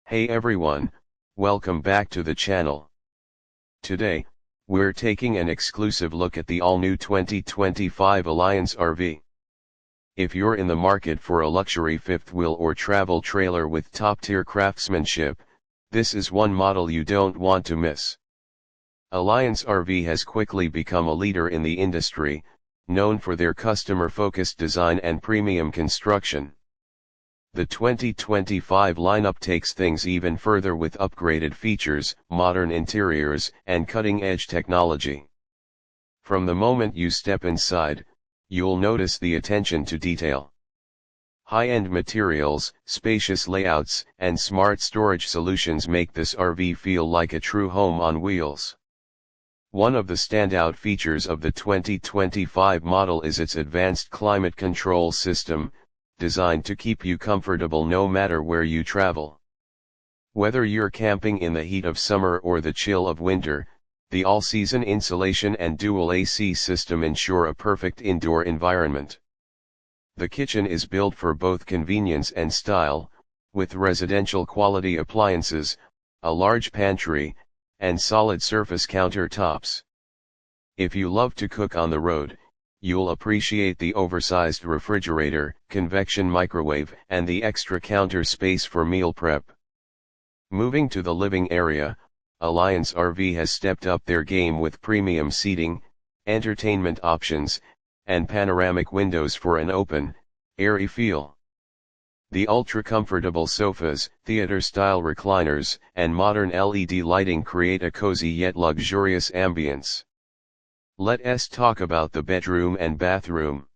Hey everyone, welcome back to the channel. Today, we're taking an exclusive look at the all-new 2025 Alliance RV. If you're in the market for a luxury fifth wheel or travel trailer with top-tier craftsmanship, this is one model you don't want to miss. Alliance RV has quickly become a leader in the industry, known for their customer-focused design and premium construction. The 2025 lineup takes things even further with upgraded features, modern interiors, and cutting-edge technology. From the moment you step inside, you'll notice the attention to detail. High-end materials, spacious layouts, and smart storage solutions make this RV feel like a true home on wheels. One of the standout features of the 2025 model is its advanced climate control system, designed to keep you comfortable no matter where you travel. Whether you're camping in the heat of summer or the chill of winter, the all-season insulation and dual AC system ensure a perfect indoor environment. The kitchen is built for both convenience and style, with residential quality appliances, a large pantry, and solid surface countertops. If you love to cook on the road, you'll appreciate the oversized refrigerator, convection microwave, and the extra counter space for meal prep. Moving to the living area, Alliance RV has stepped up their game with premium seating, entertainment options, and panoramic windows for an open, airy feel. The ultra-comfortable sofas, theater-style recliners, and modern LED lighting create a cozy yet luxurious ambience. Let's talk about the bedroom and bathroom.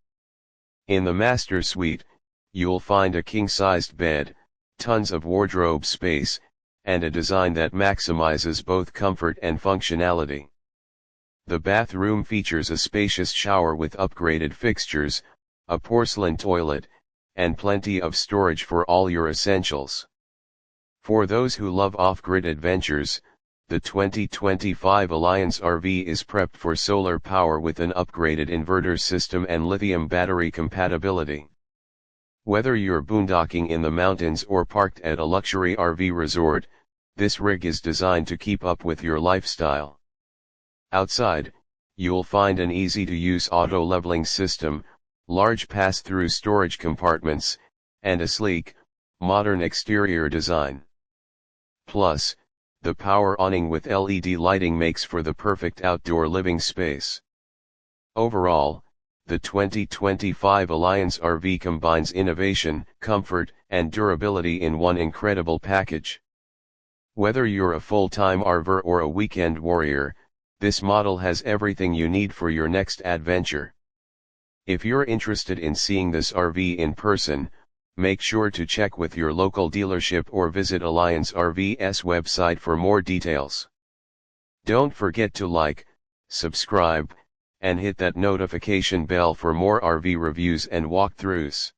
In the master suite, you'll find a king-sized bed, tons of wardrobe space, and a design that maximizes both comfort and functionality. The bathroom features a spacious shower with upgraded fixtures, a porcelain toilet, and plenty of storage for all your essentials. For those who love off-grid adventures, the 2025 Alliance RV is prepped for solar power with an upgraded inverter system and lithium battery compatibility. Whether you're boondocking in the mountains or parked at a luxury RV resort, this rig is designed to keep up with your lifestyle. Outside, you'll find an easy-to-use auto-leveling system, large pass-through storage compartments, and a sleek, modern exterior design. Plus, the power awning with LED lighting makes for the perfect outdoor living space. Overall, the 2025 Alliance RV combines innovation, comfort, and durability in one incredible package. Whether you're a full-time RVer or a weekend warrior, this model has everything you need for your next adventure. If you're interested in seeing this RV in person, make sure to check with your local dealership or visit Alliance RV's website for more details. Don't forget to like, subscribe, and hit that notification bell for more RV reviews and walkthroughs.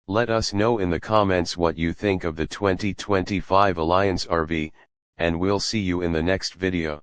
Let us know in the comments what you think of the 2025 Alliance RV, and we'll see you in the next video.